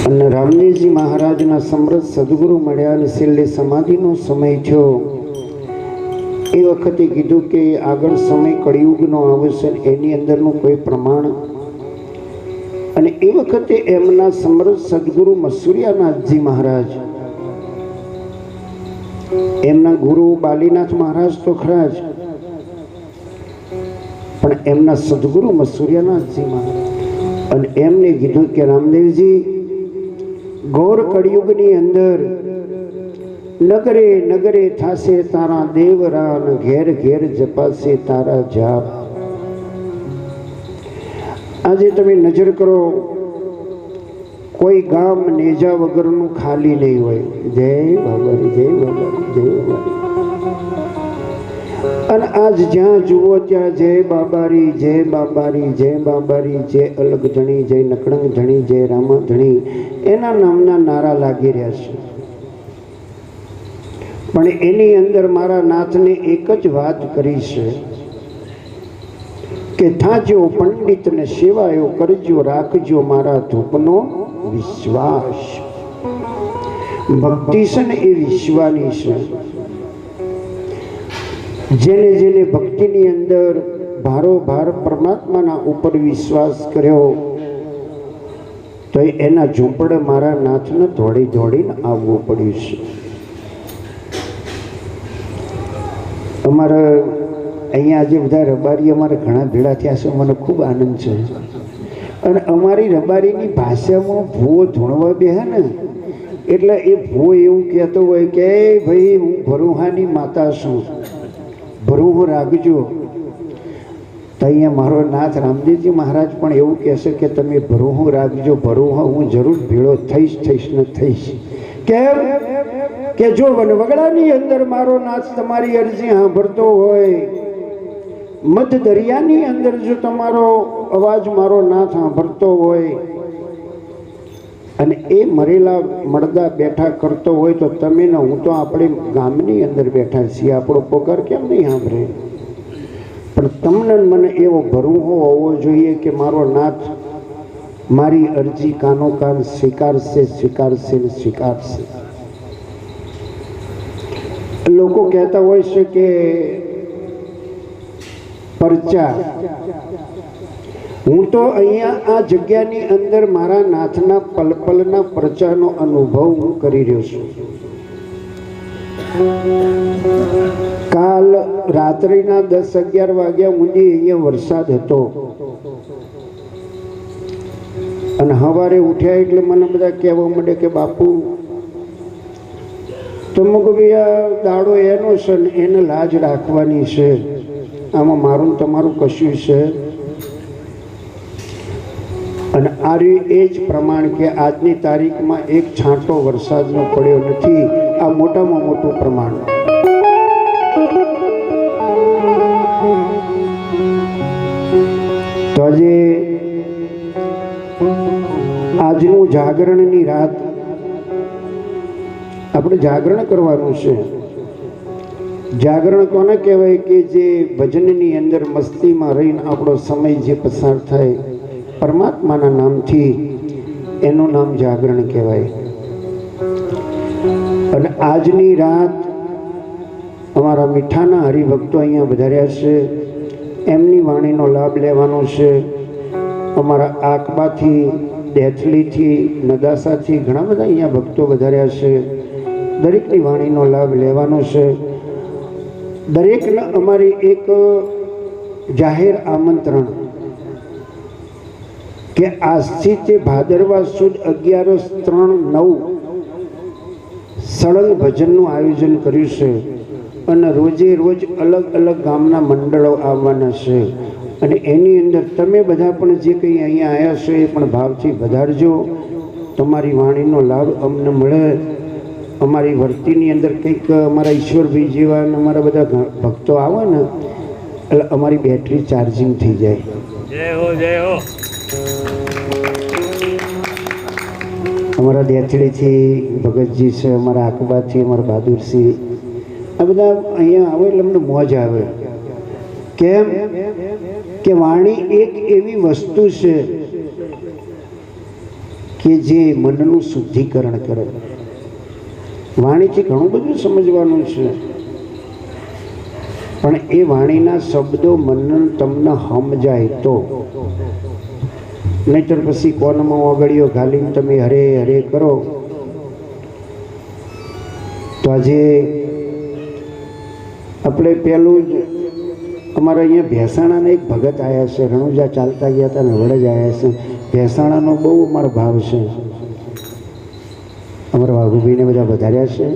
અને રામદેવજી મહારાજના સમૃદ્ધ સદગુરુ મળ્યા અને છેલ્લે સમાધિનો સમય થયો એ વખતે કીધું કે આગળ સમય કળિયુગનો આવશે, એની અંદરનું કોઈ પ્રમાણ. અને એ વખતે એમના સમૃદ્ધ સદગુરુ મસુરિયાનાથજી મહારાજ, એમના ગુરુ બાલીનાથ મહારાજ તો ખરા જ, પણ એમના સદગુરુ મસુરિયાનાથજી મહારાજ અને એમને કીધું કે રામદેવજી, ઘોર કળિયુગની અંદર નગરે નગરે થાશે તારા દેવરા, ઘેર ઘેર જપાશે તારા જાપ. આજે તમે નજર કરો, કોઈ ગામ નેજા વગરનું ખાલી નહીં હોય. જય બાબારી, જય બાબારી, જય બાબારી. અને આજ જ્યાં જુઓ ત્યાં જય બાબારી, જય બાબારી, જય બાબારી, જય અલગ ધણી, જય નકળંગ ધણી, જય રામા ધણી, એના નામના નારા લાગી રહ્યા છે. પણ એની અંદર મારા નાથને એક જ વાત કરી છે કે થાજો પંડિત ને સેવાયો કરજો, રાખજો મારા ધૂપનો વિશ્વાસ. ભક્તિ છે ને એ વિશ્વાની છે. જેને જેને ભક્તિની અંદર ભારોભાર પરમાત્માના ઉપર વિશ્વાસ કર્યો તો એના ઝૂંપડે મારા નાથને દોડી દોડીને આવવું પડ્યું છે. અમારા અહીંયા આજે બધા રબારી અમારે ઘણા ભેળા થયા છે, મને ખૂબ આનંદ છે. અને અમારી રબારીની ભાષામાં ભૂવો ધૂણવા બેહે ને એટલે એ ભૂવો એવું કહેતો હોય કે ભાઈ હું ભરુહાની માતા છું, ભરુહો રાખજો. તો અહીંયા મારો નાથ રામદેવજી મહારાજ પણ એવું કહેશે કે તમે ભરુહો રાખજો, ભરુહો હું જરૂર ભેળો થઈશ ને થઈશ. કેમ કે જો વનવગડાની અંદર મારો નાથ તમારી અરજી સાંભળતો હોય, મધ દરિયાની અંદર જો તમારો અવાજ મારો નાથ સાંભળતો હોય અને એ મરેલા મળદા બેઠા કરતો હોય તો તમે ને હું તો આપણે ગામની અંદર બેઠા છીએ, આપણો પગાર કેમ નહીં સાંભળે? પણ તમને મને એવો ભરુહો હોવો જોઈએ કે મારો નાથ મારી અરજી કાનો કાન સ્વીકારશે, સ્વીકારશે ને સ્વીકારશે. લોકો કહેતા હોય છે કે પરચા, હું તો અહીંયા આ જગ્યાની અંદર મારા નાથના પલપલના પરચાનો અનુભવ હું કરી રહ્યો છું. કાલ રાત્રિના 10-11 વાગ્યા સુધી અહીંયા વરસાદ હતો અને સવારે ઉઠ્યા એટલે મને બધા કહેવા માંડે કે બાપુ તમે ભાઈ આ દાડો એનો છે ને એને લાજ રાખવાની છે, આમાં મારું તમારું કશું છે. અને આ રહ્યું એ જ પ્રમાણ કે આજની તારીખમાં એક છાંટો વરસાદનો પડ્યો નથી. આ મોટામાં મોટું પ્રમાણ. તો આજે આજનું જાગરણની રાત આપણે જાગરણ કરવાનું છે. જાગરણ કોને કહેવાય? કે જે ભજનની અંદર મસ્તીમાં રહીને આપણો સમય જે પસાર થાય પરમાત્માના નામથી, એનું નામ જાગરણ કહેવાય. અને આજની રાત અમારા મીઠાના હરિભક્તો અહીંયા વધાર્યા છે, એમની વાણીનો લાભ લેવાનો છે. અમારા આકબાથી, દેથલીથી, નદાસાથી ઘણા બધા અહીંયા ભક્તો વધાર્યા છે. દરેકની વાણીનો લાભ લેવાનો છે. દરેકને અમારી એક જાહેર આમંત્રણ કે આજથી તે ભાદરવા સુદ 11/3/9 સળંગ ભજનનું આયોજન કર્યું છે. અને રોજે રોજ અલગ અલગ ગામના મંડળો આવવાના છે. અને એની અંદર તમે બધા પણ જે કંઈ અહીંયા આવ્યા છો એ પણ ભાવથી વધારજો. તમારી વાણીનો લાભ અમને મળે. અમારી વર્તીની અંદર કંઈક અમારા ઈશ્વરભાઈ જેવા અને અમારા બધા ભક્તો આવે ને એટલે અમારી બેટરી ચાર્જિંગ થઈ જાય. જય હો, જય હો. અમારા દેથડીથી ભગતજી છે, અમારા આકબાથી અમારા બહાદુરસિંહ, આ બધા અહીંયા આવે એટલે અમને મોજ આવે. કેમ કે વાણી એક એવી વસ્તુ છે કે જે મનનું શુદ્ધિકરણ કરે. વાણીથી ઘણું બધું સમજવાનું છે, પણ એ વાણીના શબ્દો મનને તમને સમજાય તો, નહીતર પછી કોનમાં ઓગળીઓ ઘાલીને તમે હરે હરે કરો. તો આજે આપણે પેલું જ અમારા અહીંયા ભેસાણાના એક ભગત આવ્યા છે, રણુજા ચાલતા ગયા હતા ને વડે જ આવ્યા છે. ભેસાણાનો બહુ અમારો ભાવ છે. અમારા વાઘુભાઈને બધા વધાર્યા છે.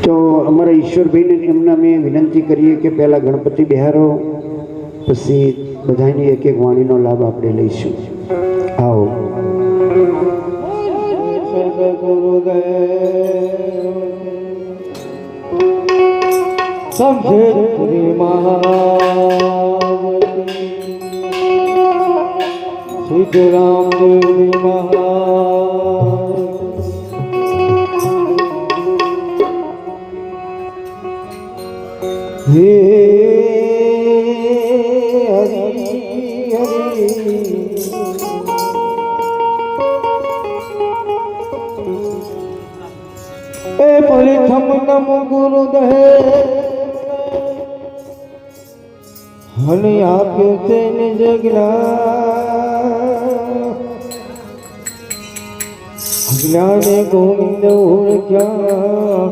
તો અમારા ઈશ્વરભાઈને એમના અમે વિનંતી કરીએ કે પહેલાં ગણપતિ બિહારો, પછી બધાની એક એક વાણીનો લાભ આપણે લઈશું. આવો. સમજે સિદ્ધરામ દેવની હે હરી હરી એ પરિથમ નમ ગુરુદેવ હની આપ્યું તે નિજ જ્ઞાને ગોવિંદ ઓળખ્યા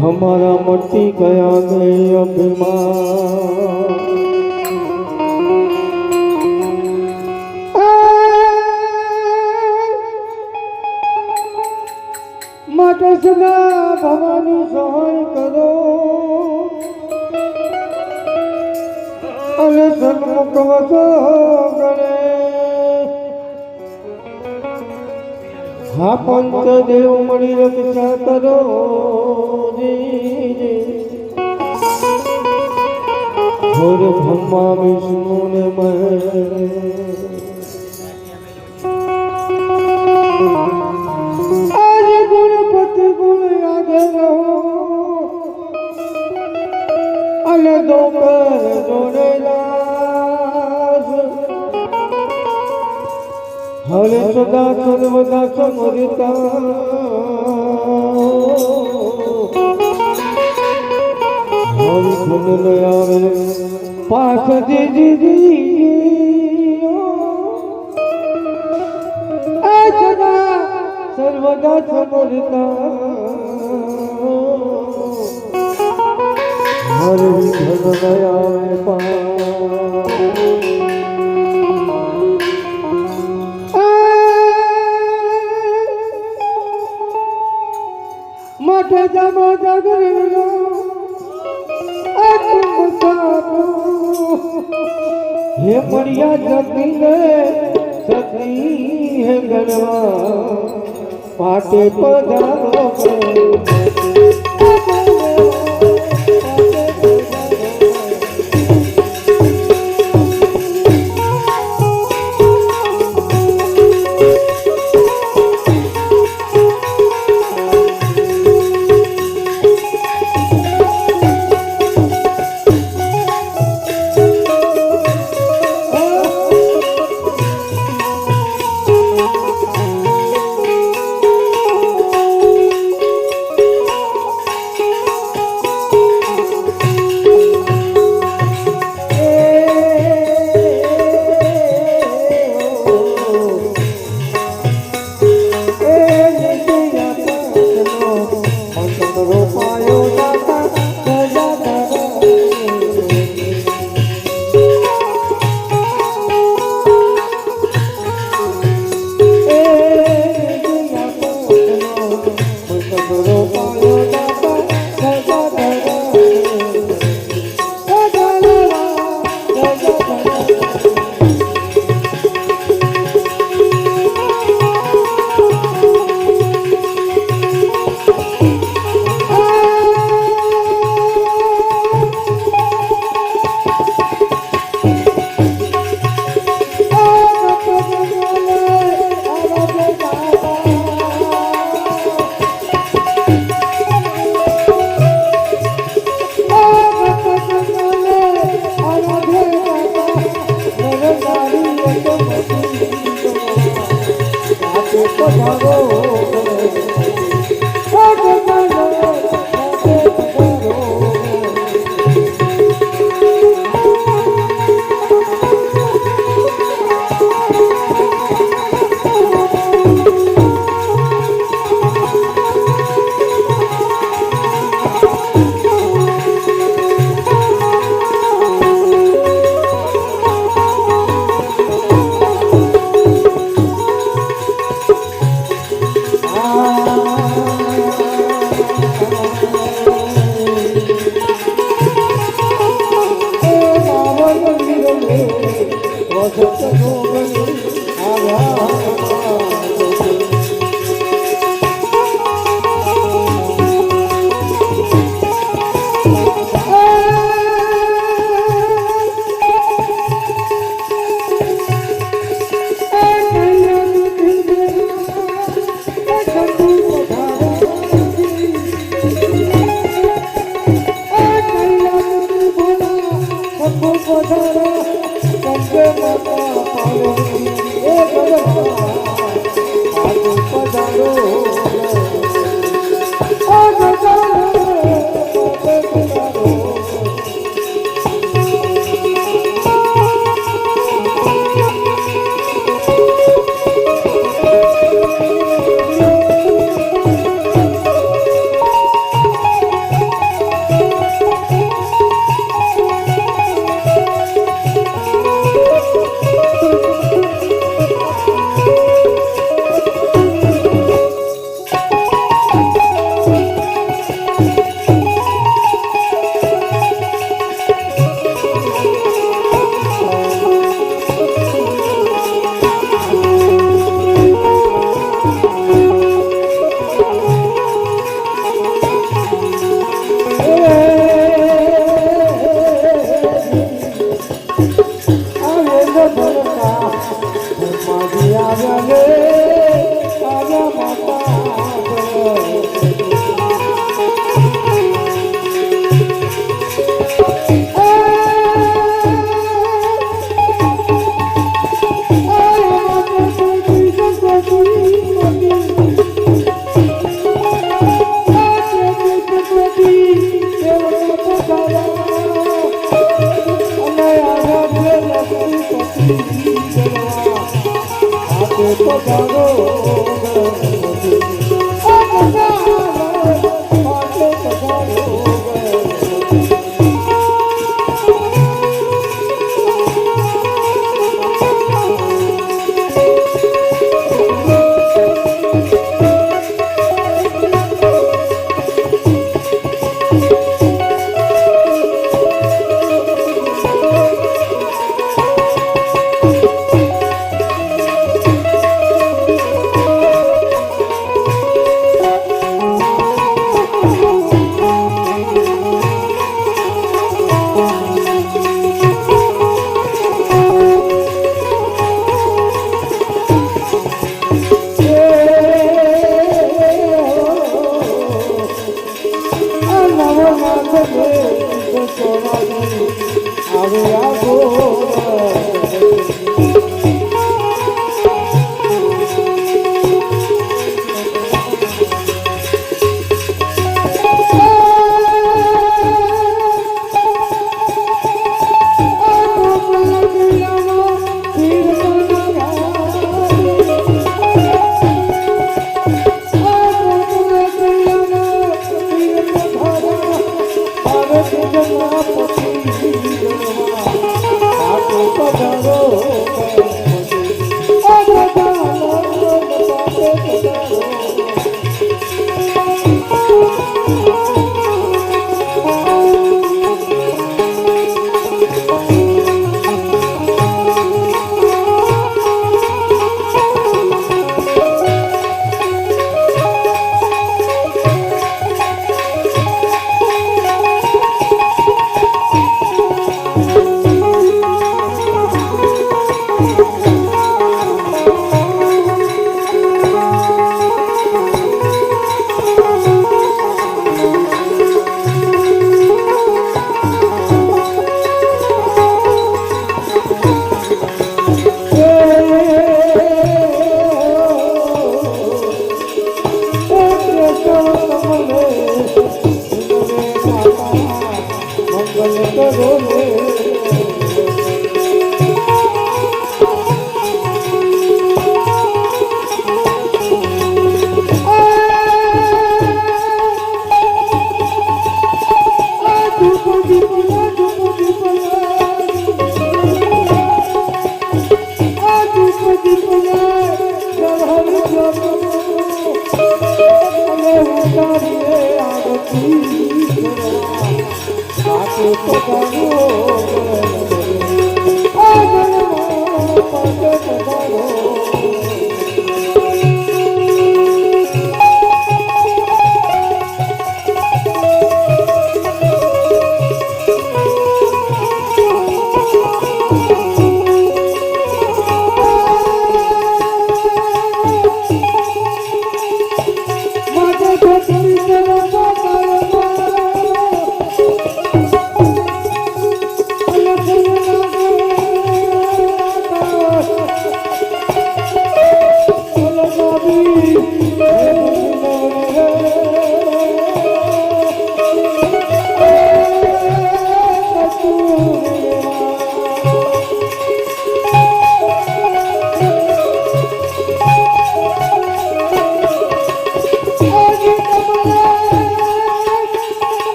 હમારા મટી ગયા ગયે અભિમાન. માટે સદા ભવાની સહાય કરો અને સન્મુખ વસો કરે. હા પંચદેવ મળી રક્ષા કરો ઘોર બ્રહ્મા વિષ્ણુ ને આજે ગુણપતિ ગુણ યાદ રહો અને દોકર જોડેલા હરે સદા સર્વદા સમરતા હરિ ધન આવે પાસ દીજી સદા સર્વદા સમરતા હરિ ધન આવે પાસ માટે જમા જગરેલો હે મળ્યા જગીને સતી હે ગણવા પાટે પધારો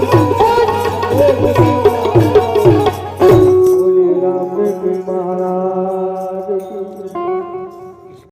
નો